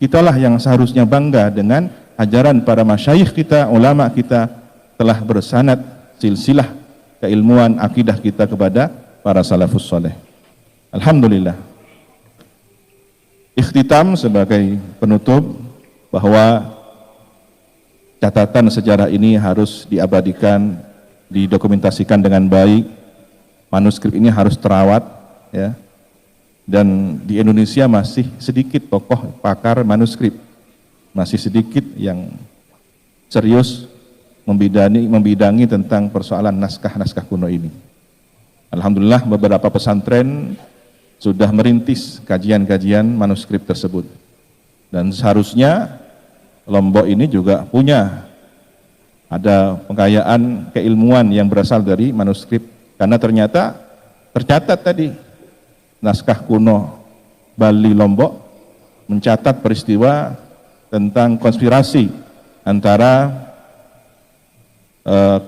Kitalah yang seharusnya bangga dengan ajaran para masyayikh kita, ulama kita telah bersanad silsilah keilmuan akidah kita kepada para salafus saleh. Alhamdulillah. Ikhtitam sebagai penutup bahwa catatan sejarah ini harus diabadikan, didokumentasikan dengan baik. Manuskrip ini harus terawat, ya. Dan di Indonesia masih sedikit tokoh pakar manuskrip, masih sedikit yang serius membidangi tentang persoalan naskah-naskah kuno ini. Alhamdulillah beberapa pesantren sudah merintis kajian-kajian manuskrip tersebut, dan seharusnya Lombok ini juga punya ada pengkayaan keilmuan yang berasal dari manuskrip, karena ternyata tercatat tadi naskah kuno Bali Lombok mencatat peristiwa tentang konspirasi antara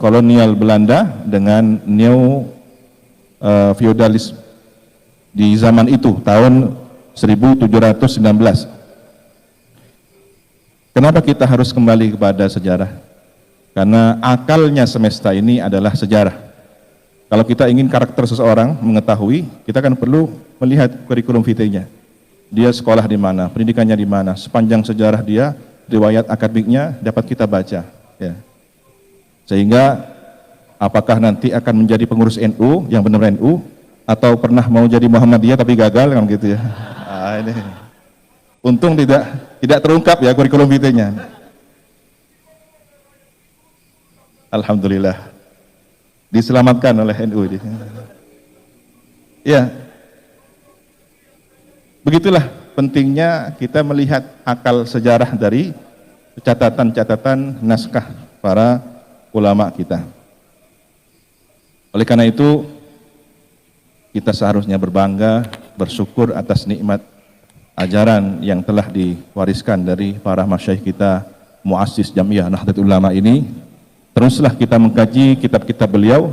kolonial Belanda dengan neo feudalisme di zaman itu, tahun 1719. Kenapa kita harus kembali kepada sejarah? Karena akalnya semesta ini adalah sejarah. Kalau kita ingin karakter seseorang mengetahui, kita kan perlu melihat kurikulum vitae-nya. Dia sekolah di mana, pendidikannya di mana, sepanjang sejarah dia, riwayat akademiknya dapat kita baca. Ya. Sehingga apakah nanti akan menjadi pengurus NU yang benar NU, atau pernah mau jadi Muhammadiyah tapi gagal kan gitu ya. Nah, ini. Untung tidak terungkap ya kurikulum vitae-nya. Alhamdulillah. Diselamatkan oleh NU. Ya, begitulah pentingnya kita melihat akal sejarah dari catatan-catatan naskah para ulama kita. Oleh karena itu, kita seharusnya berbangga, bersyukur atas nikmat ajaran yang telah diwariskan dari para masyayikh kita, muassis Jamiah Nahdlatul Ulama ini. Teruslah kita mengkaji kitab-kitab beliau.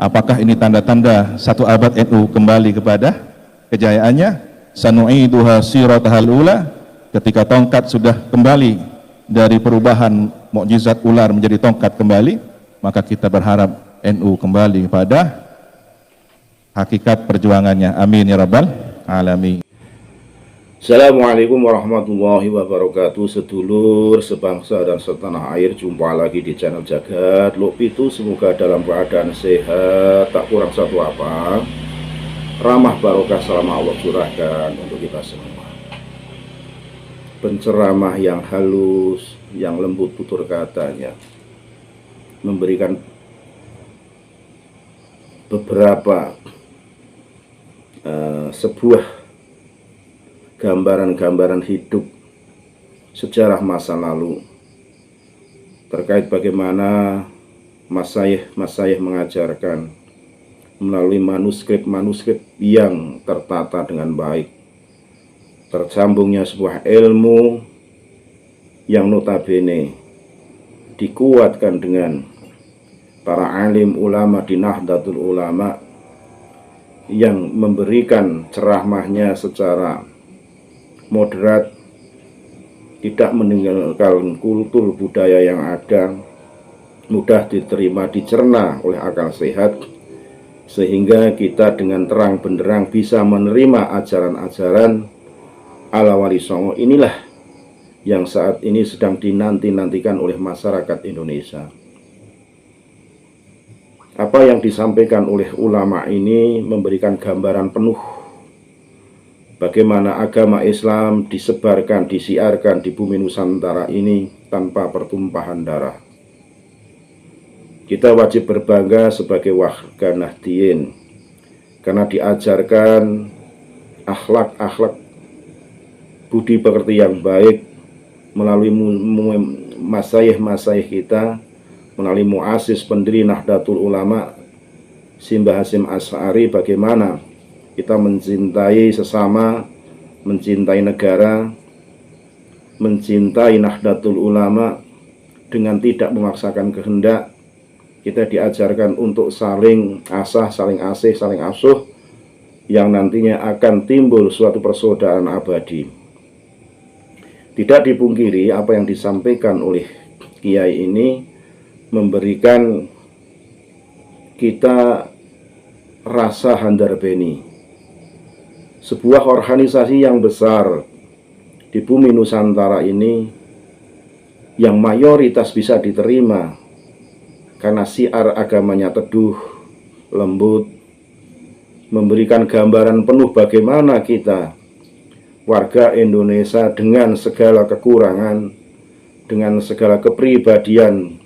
Apakah ini tanda-tanda satu abad NU kembali kepada kejayaannya? Sanu'iduha siratahal ula, ketika tongkat sudah kembali dari perubahan mukjizat ular menjadi tongkat kembali, maka kita berharap NU kembali kepada hakikat perjuangannya. Amin ya rabbal alamin. Assalamualaikum warahmatullahi wabarakatuh. Sedulur, sebangsa dan setanah air, jumpa lagi di channel Jagat Lokpitu. Semoga dalam keadaan sehat, tak kurang satu apa, ramah barokah selama Allah curahkan untuk kita semua. Penceramah yang halus, yang lembut tutur katanya, memberikan beberapa sebuah gambaran-gambaran hidup sejarah masa lalu terkait bagaimana masyayikh mengajarkan melalui manuskrip-manuskrip yang tertata dengan baik, tersambungnya sebuah ilmu yang notabene dikuatkan dengan para alim ulama di Nahdlatul Ulama yang memberikan ceramahnya secara moderat, tidak meninggalkan kultur budaya yang ada, mudah diterima, dicerna oleh akal sehat, sehingga kita dengan terang benderang bisa menerima ajaran-ajaran ala Wali Songo. Inilah yang saat ini sedang dinanti-nantikan oleh masyarakat Indonesia. Apa yang disampaikan oleh ulama ini memberikan gambaran penuh bagaimana agama Islam disebarkan, disiarkan di bumi Nusantara ini tanpa pertumpahan darah. Kita wajib berbangga sebagai warga Nahdien karena diajarkan akhlak-akhlak budi pekerti yang baik melalui masyayikh kita, melalui muassis pendiri Nahdlatul Ulama Simbah Hasyim Asy'ari, bagaimana kita mencintai sesama, mencintai negara, mencintai Nahdlatul Ulama dengan tidak memaksakan kehendak. Kita diajarkan untuk saling asah, saling asih, saling asuh, yang nantinya akan timbul suatu persaudaraan abadi. Tidak dipungkiri apa yang disampaikan oleh Kiai ini memberikan kita rasa handarbeni, sebuah organisasi yang besar di bumi Nusantara ini yang mayoritas bisa diterima karena siar agamanya teduh, lembut, memberikan gambaran penuh bagaimana kita warga Indonesia dengan segala kekurangan, dengan segala kepribadian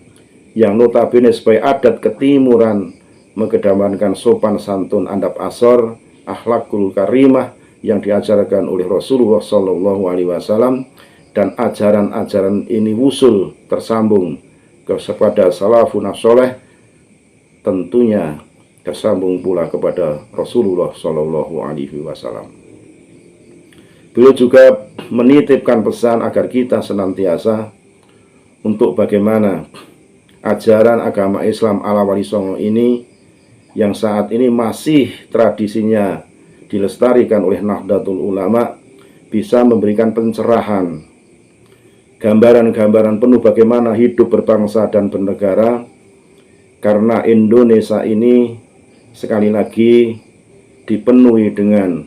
yang notabene sebagai adat ketimuran mengedepankan sopan santun, adab asor, akhlakul karimah yang diajarkan oleh Rasulullah Shallallahu Alaihi Wasallam, dan ajaran-ajaran ini wusul tersambung kepada salafun soleh, tentunya tersambung pula kepada Rasulullah Shallallahu Alaihi Wasallam. Beliau juga menitipkan pesan agar kita senantiasa untuk bagaimana ajaran agama Islam ala Wali Songo ini yang saat ini masih tradisinya dilestarikan oleh Nahdlatul Ulama bisa memberikan pencerahan, gambaran-gambaran penuh bagaimana hidup berbangsa dan bernegara, karena Indonesia ini sekali lagi dipenuhi dengan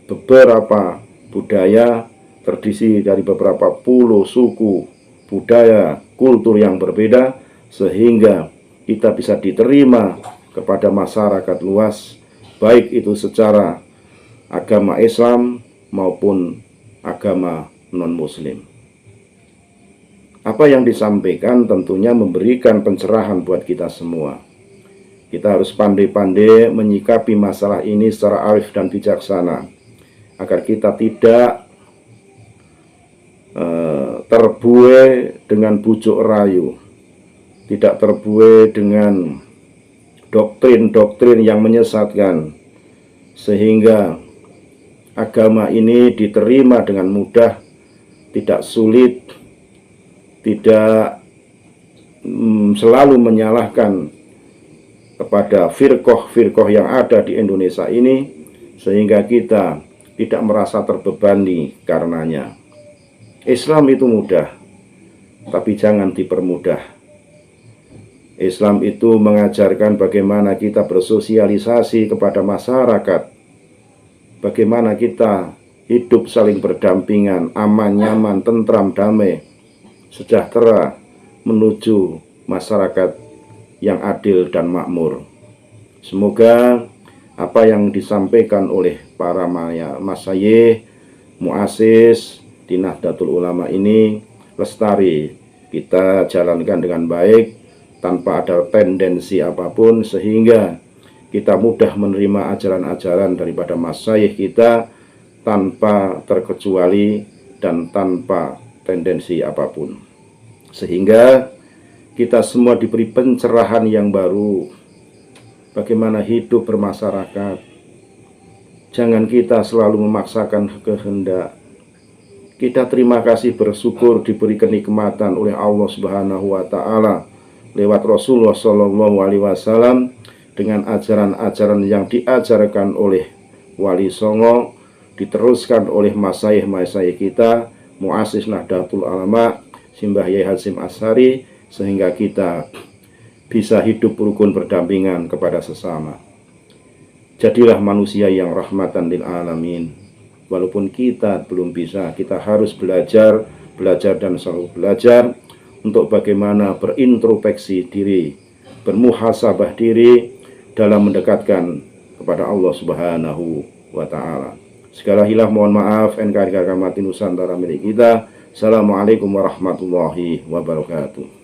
beberapa budaya, tradisi dari beberapa pulau, suku, budaya, kultur yang berbeda, sehingga kita bisa diterima kepada masyarakat luas, baik itu secara agama Islam maupun agama non-Muslim. Apa yang disampaikan tentunya memberikan pencerahan buat kita semua. Kita harus pandai-pandai menyikapi masalah ini secara arif dan bijaksana, agar kita tidak terbuai dengan bujuk rayu, tidak terbuai dengan doktrin-doktrin yang menyesatkan, sehingga agama ini diterima dengan mudah, tidak sulit, tidak selalu menyalahkan kepada firqoh-firqoh yang ada di Indonesia ini, sehingga kita tidak merasa terbebani karenanya. Islam itu mudah, tapi jangan dipermudah. Islam itu mengajarkan bagaimana kita bersosialisasi kepada masyarakat, bagaimana kita hidup saling berdampingan, aman, nyaman, tentram, damai, sejahtera, menuju masyarakat yang adil dan makmur. Semoga apa yang disampaikan oleh para masyayikh, muassis di Nahdlatul Ulama ini lestari, kita jalankan dengan baik tanpa ada tendensi apapun, sehingga kita mudah menerima ajaran-ajaran daripada masyayikh kita tanpa terkecuali dan tanpa tendensi apapun, sehingga kita semua diberi pencerahan yang baru bagaimana hidup bermasyarakat. Jangan kita selalu memaksakan kehendak. Kita terima kasih, bersyukur diberi kenikmatan oleh Allah Subhanahu wa Ta'ala lewat Rasulullah Shallallahu Alaihi Wasallam dengan ajaran-ajaran yang diajarkan oleh Wali Songo, diteruskan oleh masyayikh kita, muassis Nahdlatul Ulama, Simbah Yai Hasyim Asy'ari, sehingga kita bisa hidup rukun berdampingan kepada sesama. Jadilah manusia yang rahmatan lil alamin. Walaupun kita belum bisa, kita harus belajar dan selalu belajar untuk bagaimana berintrospeksi diri, bermuhasabah diri dalam mendekatkan kepada Allah Subhanahu wa Ta'ala. Segala hilaf mohon maaf, NKRI Agama Nusantara milik kita. Assalamualaikum warahmatullahi wabarakatuh.